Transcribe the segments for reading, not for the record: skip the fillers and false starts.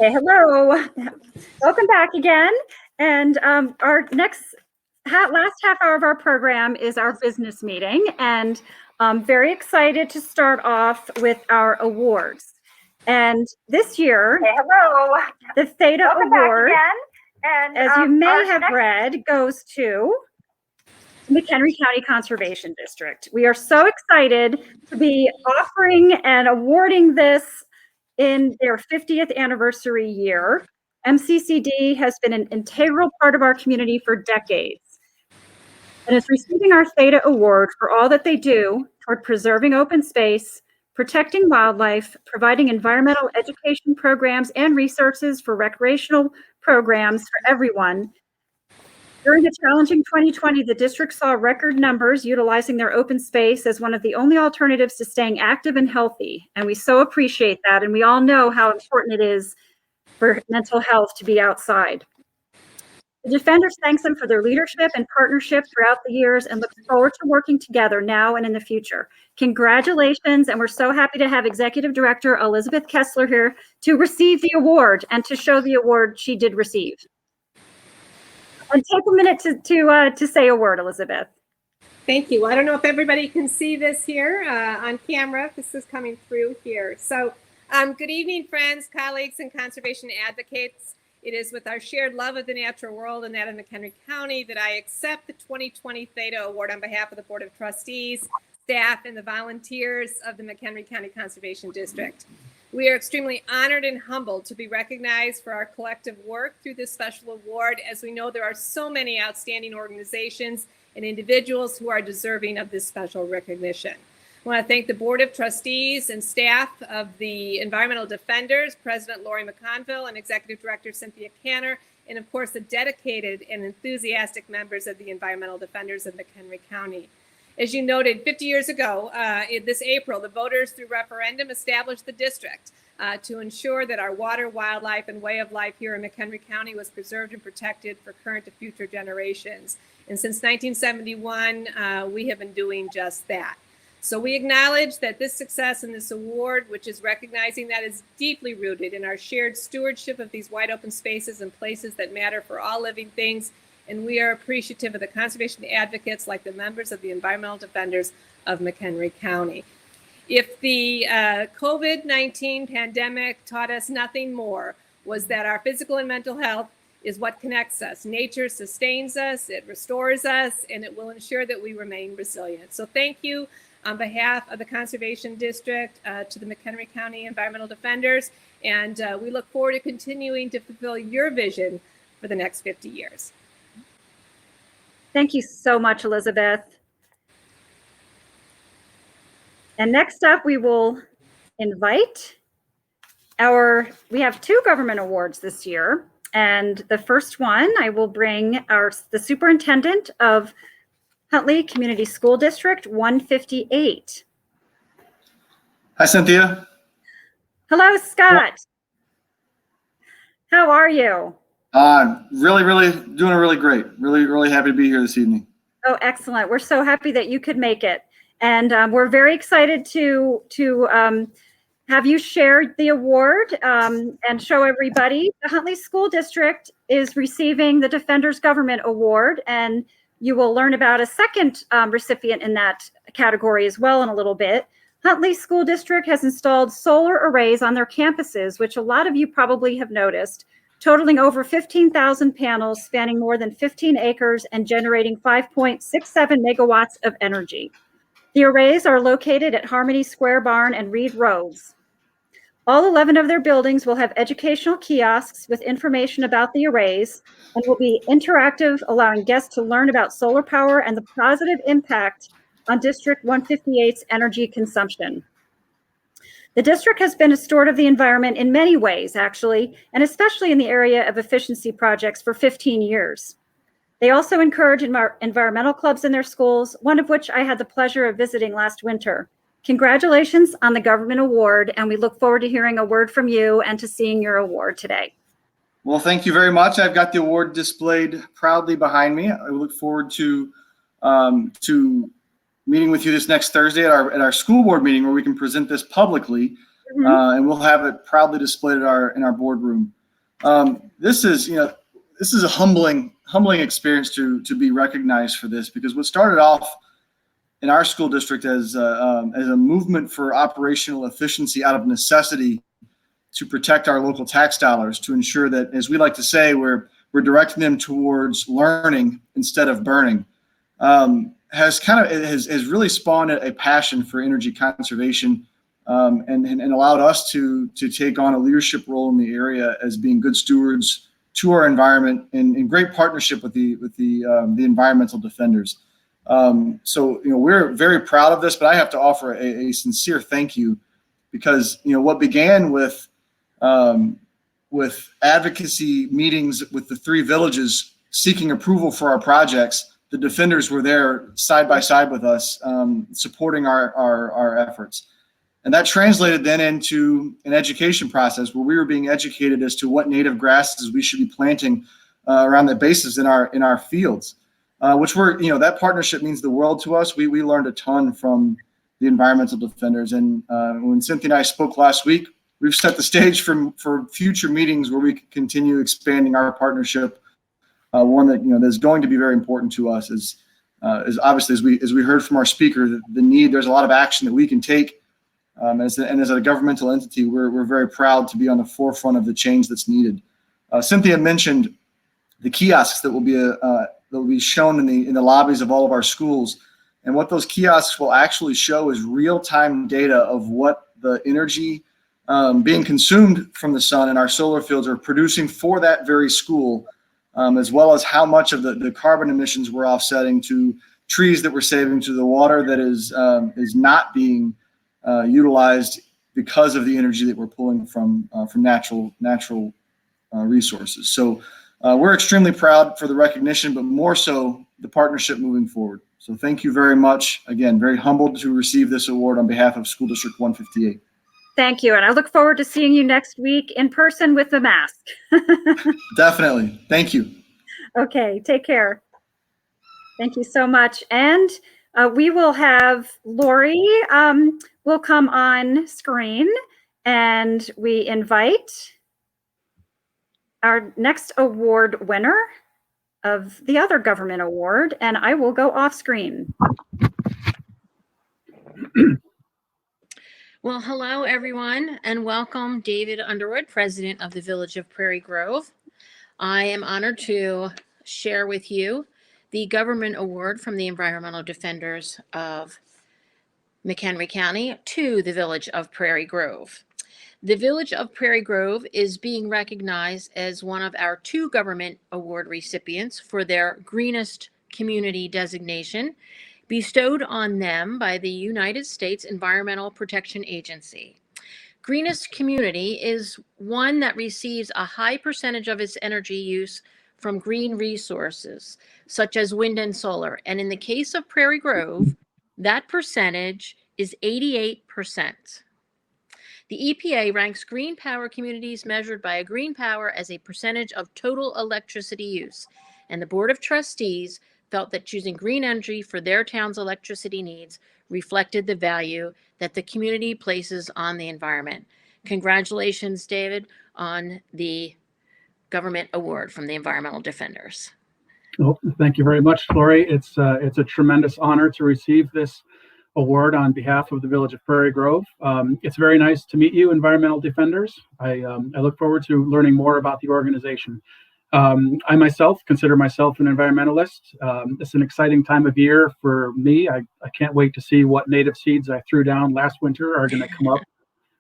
Okay, hello. Welcome back again. And our last half hour of our program is our business meeting. And I'm very excited to start off with our awards. And this year, Hello. the Theta Welcome Award, back again. And, as you may have read, goes to McHenry County Conservation District. We are so excited to be offering and awarding this in their 50th anniversary year. MCCD has been an integral part of our community for decades and is receiving our Theta Award for all that they do toward preserving open space, protecting wildlife, providing environmental education programs and resources for recreational programs for everyone. During the challenging 2020, the district saw record numbers utilizing their open space as one of the only alternatives to staying active and healthy. And we so appreciate that. And we all know how important it is for mental health to be outside. The defenders thanks them for their leadership and partnership throughout the years and look forward to working together now and in the future. Congratulations. And we're so happy to have Executive Director Elizabeth Kessler here to receive the award and to show the award she did receive. And take a minute to say a word, Elizabeth. Thank you. I don't know if everybody can see this here on camera. This is coming through here. So good evening, friends, colleagues, and conservation advocates. It is with our shared love of the natural world and that of McHenry County that I accept the 2020 Theta Award on behalf of the Board of Trustees, staff, and the volunteers of the McHenry County Conservation District. We are extremely honored and humbled to be recognized for our collective work through this special award, as we know there are so many outstanding organizations and individuals who are deserving of this special recognition. I want to thank the Board of Trustees and staff of the Environmental Defenders, President Lori McConville and Executive Director Cynthia Canner, and of course the dedicated and enthusiastic members of the Environmental Defenders of McHenry County. As you noted, 50 years ago, this April, the voters through referendum established the district to ensure that our water, wildlife, and way of life here in McHenry County was preserved and protected for current and future generations. And since 1971, we have been doing just that. So we acknowledge that this success and this award, which is recognizing that, is deeply rooted in our shared stewardship of these wide open spaces and places that matter for all living things. And we are appreciative of the conservation advocates like the members of the Environmental Defenders of McHenry County. If the COVID-19 pandemic taught us nothing more, was that our physical and mental health is what connects us. Nature sustains us, it restores us, and it will ensure that we remain resilient. So thank you on behalf of the Conservation District to the McHenry County Environmental Defenders, and we look forward to continuing to fulfill your vision for the next 50 years. Thank you so much, Elizabeth. And next up, we will invite we have two government awards this year. And the first one, I will bring the superintendent of Huntley Community School District 158. Hi, Cynthia. Hello, Scott. How are you? Really doing really great. Really happy to be here this evening. Oh, excellent. We're so happy that you could make it. And we're very excited to have you share the award and show everybody. The Huntley School District is receiving the Defenders Government Award, and you will learn about a second recipient in that category as well in a little bit. Huntley School District has installed solar arrays on their campuses, which a lot of you probably have noticed, totaling over 15,000 panels spanning more than 15 acres and generating 5.67 megawatts of energy. The arrays are located at Harmony Square Barn and Reed Roads. All 11 of their buildings will have educational kiosks with information about the arrays and will be interactive, allowing guests to learn about solar power and the positive impact on District 158's energy consumption. The district has been a steward of the environment in many ways, actually, and especially in the area of efficiency projects for 15 years. They also encourage environmental clubs in their schools, one of which I had the pleasure of visiting last winter. Congratulations on the government award, and we look forward to hearing a word from you and to seeing your award today. Well, thank you very much. I've got the award displayed proudly behind me. I look forward to meeting with you this next Thursday at our school board meeting, where we can present this publicly Mhm. and we'll have it proudly displayed in our boardroom. This is a humbling experience to be recognized for this, because what started off in our school district as a movement for operational efficiency out of necessity to protect our local tax dollars, to ensure that, as we like to say, we're directing them towards learning instead of burning, has really spawned a passion for energy conservation, and allowed us to take on a leadership role in the area as being good stewards to our environment, in great partnership with the environmental defenders. So we're very proud of this, but I have to offer a sincere thank you, because what began with advocacy meetings with the 3 villages seeking approval for our projects, the defenders were there side by side with us, supporting our efforts. And that translated then into an education process where we were being educated as to what native grasses we should be planting around the bases in our fields, which that partnership means the world to us. We learned a ton from the environmental defenders. And when Cynthia and I spoke last week, we've set the stage for future meetings where we can continue expanding our partnership. One that that's going to be very important to us is obviously, as we heard from our speaker, the need. There's a lot of action that we can take. As a governmental entity, we're very proud to be on the forefront of the change that's needed. Cynthia mentioned the kiosks that will be shown in the lobbies of all of our schools, and what those kiosks will actually show is real-time data of what the energy being consumed from the sun in our solar fields are producing for that very school, as well as how much of the carbon emissions we're offsetting, to trees that we're saving, to the water that is not being utilized because of the energy that we're pulling from natural resources. So we're extremely proud for the recognition, but more so the partnership moving forward. So thank you very much. Again, very humbled to receive this award on behalf of School District 158. Thank you. And I look forward to seeing you next week in person with the mask. Definitely. Thank you. Okay, take care. Thank you so much. And we will have Lori will come on screen, and we invite our next award winner of the other government award, and I will go off screen. Well, hello, everyone, and welcome David Underwood, President of the Village of Prairie Grove. I am honored to share with you the Government Award from the Environmental Defenders of McHenry County to the Village of Prairie Grove. The Village of Prairie Grove is being recognized as one of our 2 government award recipients for their Greenest Community designation, bestowed on them by the United States Environmental Protection Agency. Greenest Community is one that receives a high percentage of its energy use from green resources, such as wind and solar. And in the case of Prairie Grove, that percentage is 88%. The EPA ranks green power communities measured by a green power as a percentage of total electricity use. And the Board of Trustees felt that choosing green energy for their town's electricity needs reflected the value that the community places on the environment. Congratulations, David, on the government award from the Environmental Defenders. Well, thank you very much, Lori. It's a tremendous honor to receive this award on behalf of the Village of Prairie Grove. It's very nice to meet you, Environmental Defenders. I look forward to learning more about the organization. I myself consider myself an environmentalist. It's an exciting time of year for me. I can't wait to see what native seeds I threw down last winter are going to come up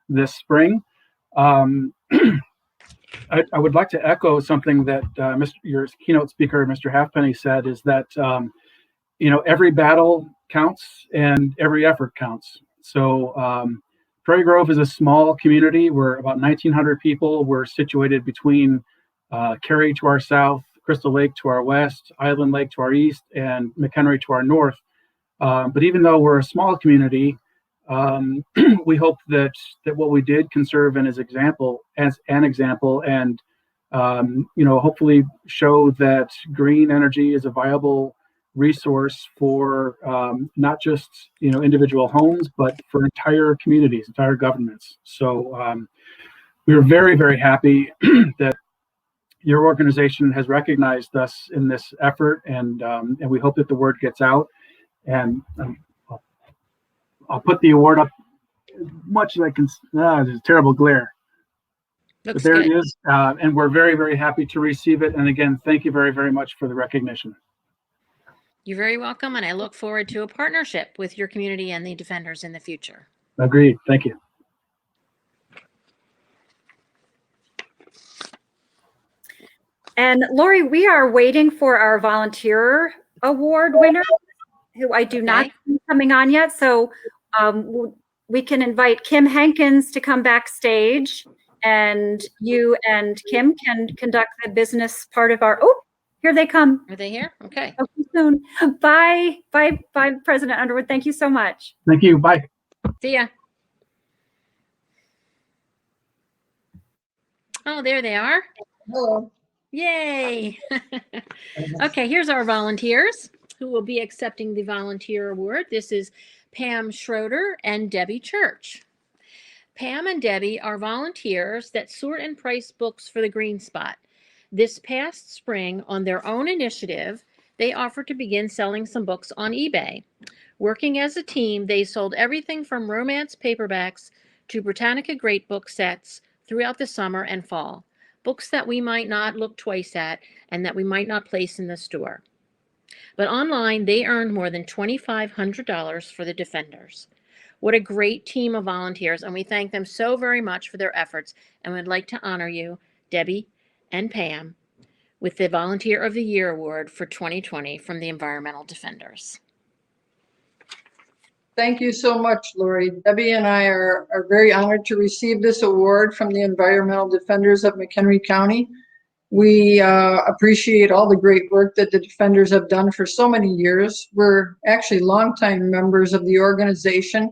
this spring. I would like to echo something that your keynote speaker, Mr. Halfpenny, said, is that every battle counts and every effort counts. So Prairie Grove is a small community. We're about 1,900 people. We're situated between Cary to our south, Crystal Lake to our west, Island Lake to our east, and McHenry to our north. But even though we're a small community, we hope that what we did can serve as an example, and hopefully show that green energy is a viable resource for not just individual homes, but for entire communities, entire governments. So we are very, very happy that your organization has recognized us in this effort, and we hope that the word gets out. And I'll put the award up as much as I can. There's a terrible glare. Looks But there good. it is, and we're very, very happy to receive it. And again, thank you very, very much for the recognition. You're very welcome, and I look forward to a partnership with your community and the Defenders in the future. Agreed. Thank you. And Lori, we are waiting for our volunteer award winner, who I do not see coming on yet. So we can invite Kim Hankins to come backstage, and you and Kim can conduct the business part of our, oh, here they come. Are they here? Okay. Okay, soon. Bye, President Underwood. Thank you so much. Thank you. Bye. See ya. Oh, there they are. Hello. Yay. Okay, here's our volunteers who will be accepting the volunteer award. This is Pam Schroeder and Debbie Church. Pam and Debbie are volunteers that sort and price books for the Green Spot. This past spring, on their own initiative, they offered to begin selling some books on eBay. Working as a team, they sold everything from romance paperbacks to Britannica Great Book sets throughout the summer and fall. Books that we might not look twice at and that we might not place in the store. But online, they earned more than $2,500 for the Defenders. What a great team of volunteers, and we thank them so very much for their efforts, and would like to honor you, Debbie and Pam, with the Volunteer of the Year Award for 2020 from the Environmental Defenders. Thank you so much, Lori. Debbie and I are very honored to receive this award from the Environmental Defenders of McHenry County. We appreciate all the great work that the Defenders have done for so many years. We're actually longtime members of the organization.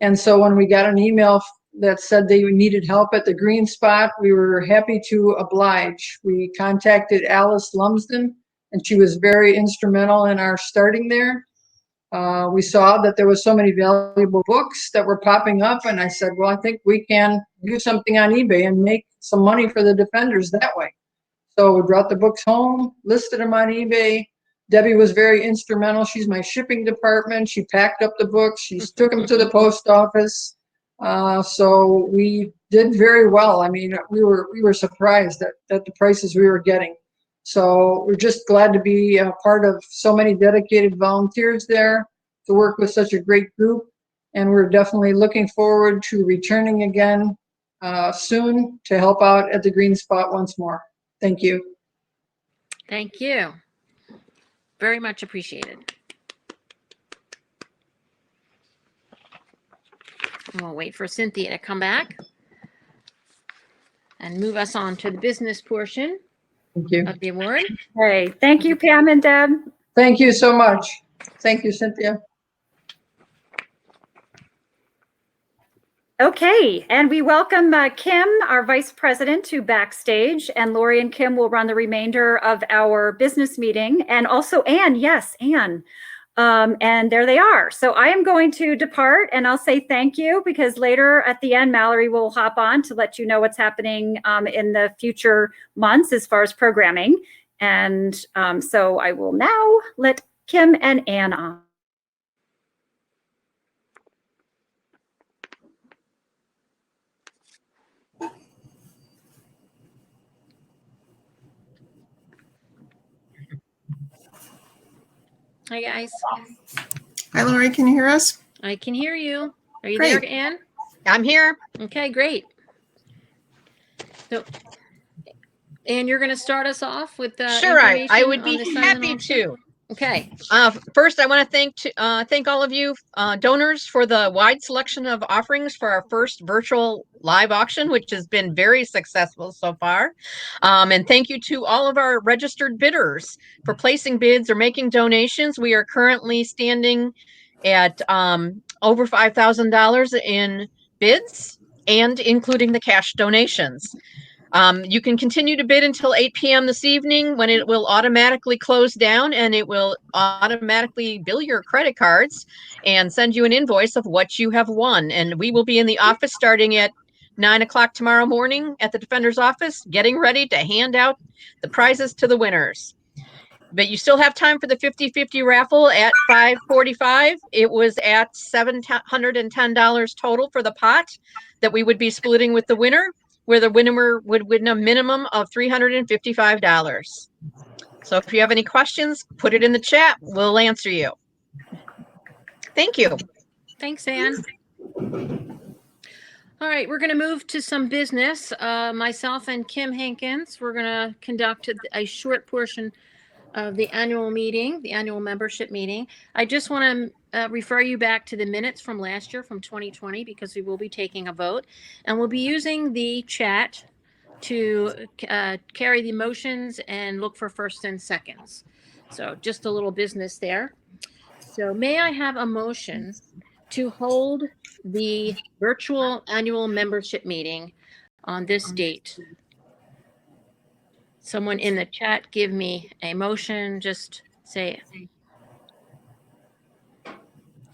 And so when we got an email that said they needed help at the Green Spot, we were happy to oblige. We contacted Alice Lumsden, and she was very instrumental in our starting there. We saw that there was so many valuable books that were popping up, and I said, well, I think we can do something on eBay and make some money for the Defenders that way. So we brought the books home, listed them on eBay. Debbie was very instrumental. She's my shipping department. She packed up the books. She took them to the post office. So we did very well. I mean, we were surprised at the prices we were getting. So we're just glad to be a part of so many dedicated volunteers there, to work with such a great group. And we're definitely looking forward to returning again soon to help out at the Green Spot once more. Thank you. Thank you. Very much appreciated. We'll wait for Cynthia to come back and move us on to the business portion Thank you. of the award. Hey, thank you, Pam and Deb. Thank you so much. Thank you, Cynthia. Okay, and we welcome Kim, our Vice President, to backstage, and Lori and Kim will run the remainder of our business meeting, and also Anne, yes, Anne. And there they are. So I am going to depart, and I'll say thank you, because later at the end, Mallory will hop on to let you know what's happening in the future months as far as programming. And so I will now let Kim and Anne on. Hi, guys. Hi, Lori, can you hear us? I can hear you. Are you Great. there, Anne? I'm here. Okay, great. So, Anne, you're going to start us off with the Sure, I information would on be the silent happy auction? to. Okay. First, I want to thank all of you donors for the wide selection of offerings for our first virtual live auction, which has been very successful so far. And thank you to all of our registered bidders for placing bids or making donations. We are currently standing at over $5,000 in bids, and including the cash donations. You can continue to bid until 8 p.m. this evening, when it will automatically close down, and it will automatically bill your credit cards and send you an invoice of what you have won. And we will be in the office starting at 9 o'clock tomorrow morning at the Defender's office, getting ready to hand out the prizes to the winners. But you still have time for the 50-50 raffle at 5:45. It was at $710 total for the pot that we would be splitting with the winner, where the winner would win a minimum of $355. So if you have any questions, put it in the chat. We'll answer you. Thank you. Thanks, Anne. All right, we're going to move to some business. Myself and Kim Hankins, we're going to conduct a short portion of the annual meeting, the annual membership meeting. I just want to refer you back to the minutes from last year, from 2020, because we will be taking a vote, and we'll be using the chat to carry the motions and look for first and seconds. So just a little business there. So may I have a motion to hold the virtual annual membership meeting on this date? Someone in the chat give me a motion, just say it.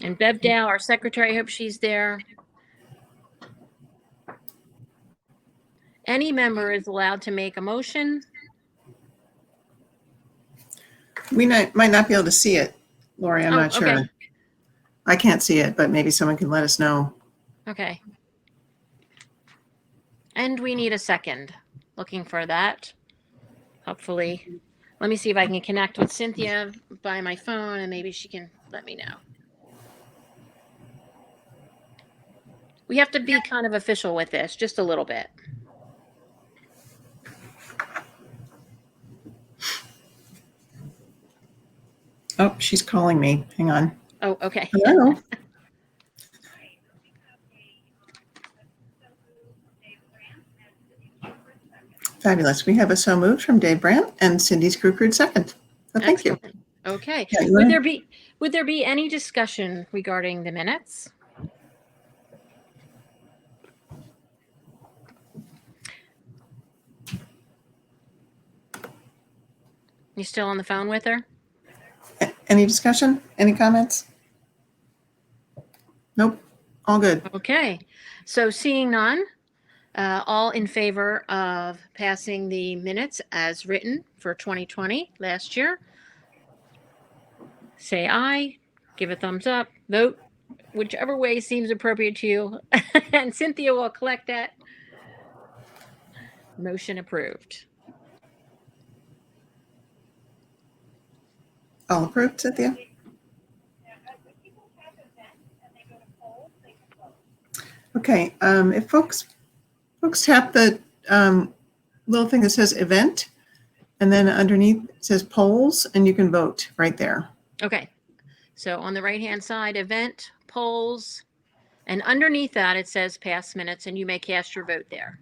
And Bev Dow, our secretary, I hope she's there. Any member is allowed to make a motion. We might not be able to see it, Lori. I'm not sure. Okay. I can't see it, but maybe someone can let us know. Okay. And we need a second. Looking for that. Hopefully. Let me see if I can connect with Cynthia by my phone, and maybe she can let me know. We have to be kind of official with this, just a little bit. Oh, she's calling me. Hang on. Oh, okay. Hello. Fabulous. We have a so moved from Dave Brandt and Cindy Screwcrude second. So thank you. Excellent. Okay. Yeah, you Would there be any discussion regarding the minutes? You still on the phone with her? Any discussion? Any comments? Nope. All good. Okay. So seeing none, all in favor of passing the minutes as written for 2020 last year, say aye, give a thumbs up, vote, whichever way seems appropriate to you. And Cynthia will collect that. Motion approved. All approved, Cynthia? Okay, if folks tap the little thing that says event, and then underneath it says polls, and you can vote right there. Okay. So on the right-hand side, event, polls, and underneath that it says past minutes, and you may cast your vote there.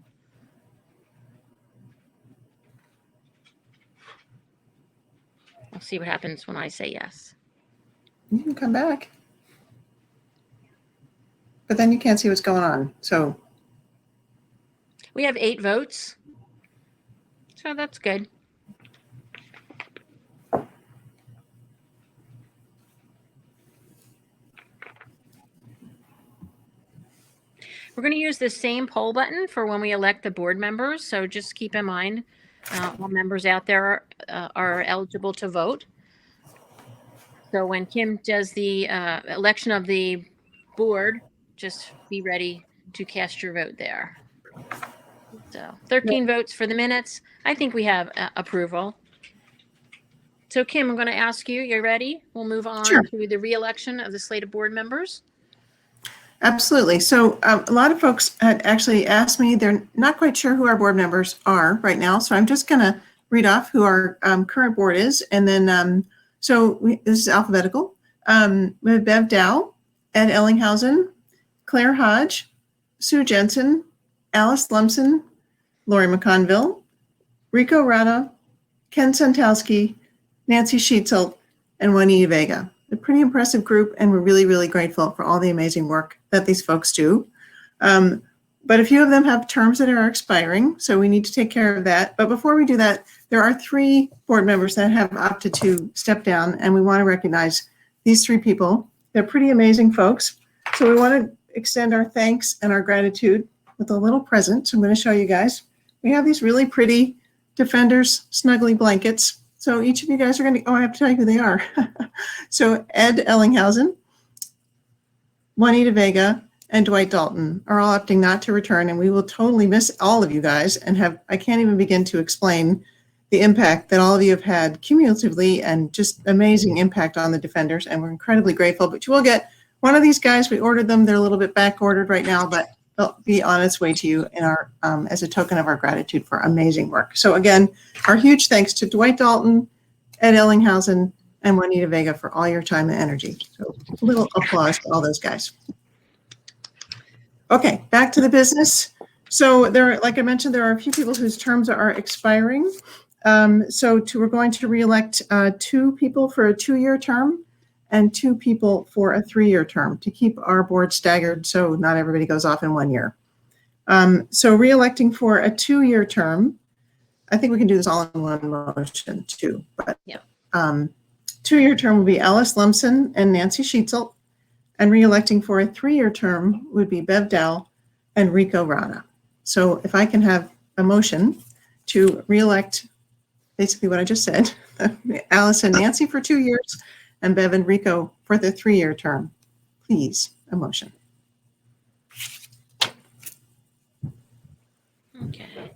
We'll see what happens when I say yes. You can come back. But then you can't see what's going on. So We have 8 votes. So that's good. We're going to use the same poll button for when we elect the board members. So just keep in mind, all members out there are eligible to vote. So when Kim does the election of the board, just be ready to cast your vote there. So 13 votes for the minutes. I think we have approval. So Kim, I'm going to ask you, you're ready? We'll move on Sure. to the re-election of the slate of board members. absolutely. So a lot of folks had actually asked me, they're not quite sure who our board members are right now. So I'm just going to read off who our current board is. And then, this is alphabetical. We have Bev Dow, Ed Ellinghausen, Claire Hodge, Sue Jensen, Alice Lumsden, Lori McConville, Rico Rada, Ken Santowski, Nancy Sheetzel, and Juanita Vega. A pretty impressive group, and we're really, really grateful for all the amazing work that these folks do. but a few of them have terms that are expiring, so we need to take care of that. But before we do that, there are 3 board members that have opted to step down, and we want to recognize these 3 people. They're pretty amazing folks. So we want to extend our thanks and our gratitude with a little present. So I'm going to show you guys. We have these really pretty Defenders snuggly blankets. So each of you guys are going to, oh, I have to tell you who they are. So Ed Ellinghausen, Juanita Vega, and Dwight Dalton are all opting not to return, and we will totally miss all of you guys and I can't even begin to explain the impact that all of you have had cumulatively and just amazing impact on the Defenders, and we're incredibly grateful. But you will get one of these guys. We ordered them. They're a little bit back ordered right now, but they'll be on its way to you in our as a token of our gratitude for amazing work. So again, our huge thanks to Dwight Dalton, Ed Ellinghausen, and Juanita Vega for all your time and energy. So a little applause to all those guys. Okay, back to the business. So there, like I mentioned, there are a few people whose terms are expiring. We're going to reelect 2 people for a 2-year term and 2 people for a 3-year term to keep our board staggered so not everybody goes off in 1 year. So reelecting for a 2-year term, I think we can do this all in one motion too, but Yeah. 2-year term will be Alice Lumsden and Nancy Sheetzel, and reelecting for a 3-year term would be Bev Dow and Rico Rana. So if I can have a motion to reelect basically what I just said, Alice and Nancy for 2 years, and Bev and Rico for the 3-year term. Please, a motion. Okay.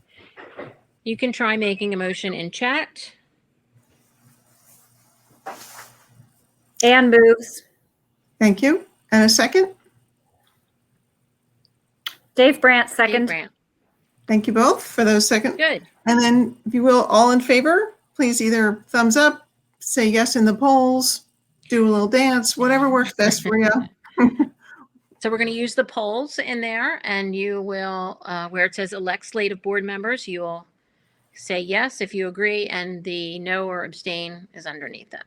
You can try making a motion in chat. Anne moves. Thank you. And a second? Dave Brandt, Dave second. Brandt. Thank you both for those second. Good. And then, if you will, all in favor, please either thumbs up, say yes in the polls, do a little dance, whatever works best for you. So we're going to use the polls in there, and you will, where it says elect slate of board members, you will say yes if you agree, and the no or abstain is underneath it.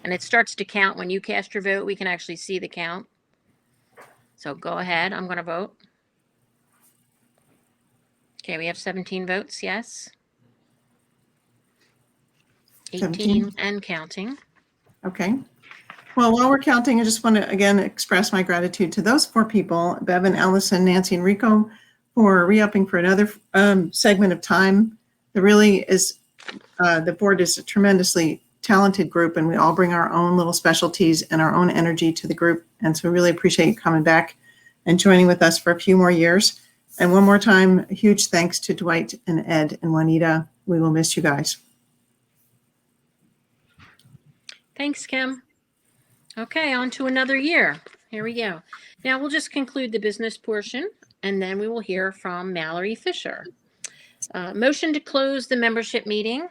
And it starts to count when you cast your vote. We can actually see the count. So go ahead. I'm going to vote. Okay, we have 17 votes, yes. 18 17. and counting. Okay. Well, while we're counting, I just want to again express my gratitude to those 4 people, Bevan, Allison, Nancy, and Rico, for re-upping for another segment of time. There really is, the board is a tremendously talented group, and we all bring our own little specialties and our own energy to the group. And so we really appreciate you coming back and joining with us for a few more years. And one more time, a huge thanks to Dwight and Ed and Juanita. We will miss you guys. Thanks, Kim. Okay, on to another year. Here we go. Now we'll just conclude the business portion, and then we will hear from Mallory Fisher. Motion to close the membership meeting.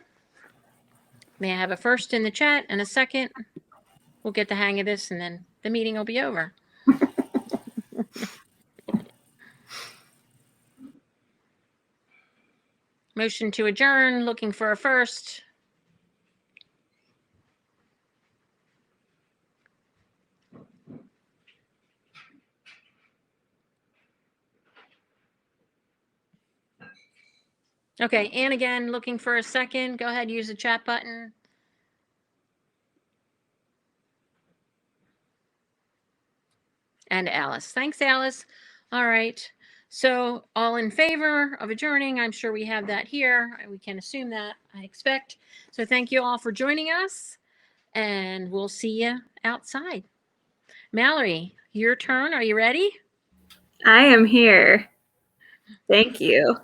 May I have a first in the chat and a second? We'll get the hang of this, and then the meeting will be over. Motion to adjourn, looking for a first. Okay, and again, looking for a second. Go ahead, use the chat button. And Alice. Thanks, Alice. All right. So all in favor of adjourning, I'm sure we have that here. We can assume that, I expect. So thank you all for joining us, and we'll see you outside. Mallory, your turn. Are you ready? I am here. Thank you.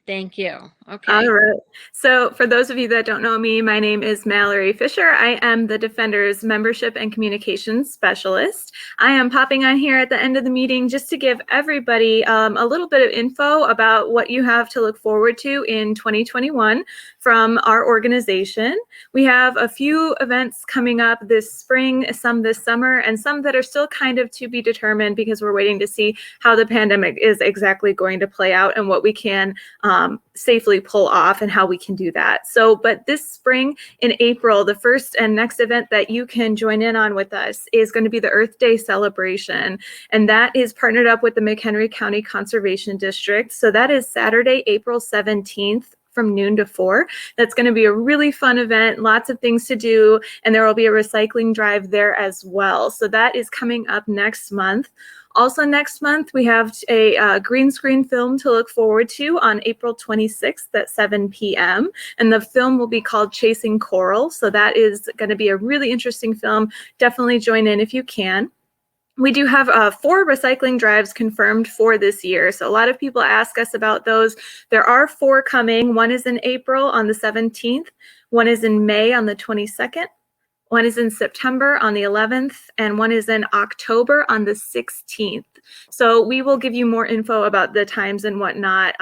Thank you. Okay. All right. So for those of you that don't know me, my name is Mallory Fisher. I am the Defenders Membership and Communications Specialist. I am popping on here at the end of the meeting just to give everybody a little bit of info about what you have to look forward to in 2021 from our organization. We have a few events coming up this spring, some this summer, and some that are still kind of to be determined because we're waiting to see how the pandemic is exactly going to play out and what we can safely pull off and how we can do that. So, but this spring in April, the first and next event that you can join in on with us is going to be the Earth Day celebration. And that is partnered up with the McHenry County Conservation District. So that is Saturday, April 17th from noon to 4. That's going to be a really fun event, lots of things to do, and there will be a recycling drive there as well. So that is coming up next month. Also next month, we have a green screen film to look forward to on April 26th at 7 p.m. And the film will be called Chasing Coral. So that is going to be a really interesting film. Definitely join in if you can. We do have 4 recycling drives confirmed for this year. So a lot of people ask us about those. There are 4 coming. One is in April on the 17th. One is in May on the 22nd. One is in September on the 11th, and one is in October on the 16th. So we will give you more info about the times and whatnot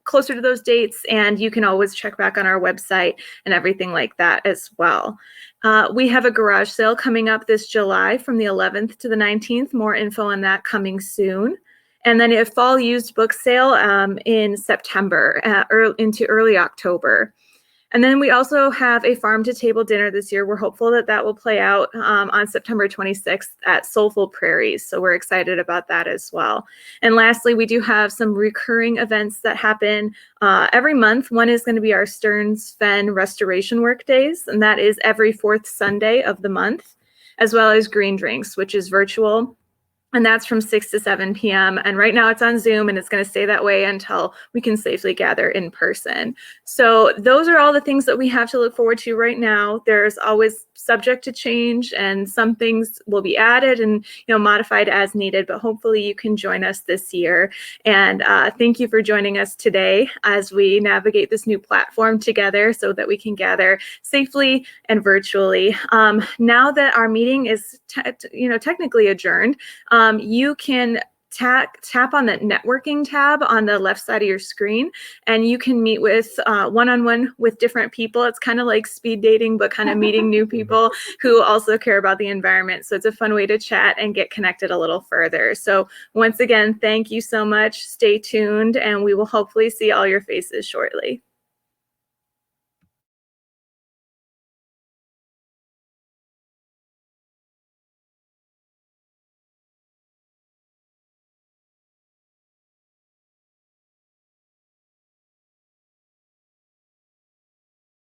closer to those dates, and you can always check back on our website and everything like that as well. We have a garage sale coming up this July from the 11th to the 19th. More info on that coming soon. And then a fall used book sale in September into early October. And then we also have a farm to table dinner this year. We're hopeful that that will play out on September 26th at Soulful Prairies. So we're excited about that as well. And lastly, we do have some recurring events that happen every month. One is going to be our Stearns Fen Restoration Work Days, and that is every 4th Sunday of the month, as well as Green Drinks, which is virtual. And that's from 6 to 7 p.m. And right now it's on Zoom, and it's going to stay that way until we can safely gather in person. So those are all the things that we have to look forward to right now. There's always subject to change, and some things will be added and modified as needed, but hopefully you can join us this year. And thank you for joining us today as we navigate this new platform together so that we can gather safely and virtually. Now that our meeting is technically adjourned, you can tap on that networking tab on the left side of your screen, and you can meet with one-on-one with different people. It's kind of like speed dating, but kind of meeting new people who also care about the environment. So it's a fun way to chat and get connected a little further. So once again, thank you so much. Stay tuned, and we will hopefully see all your faces shortly.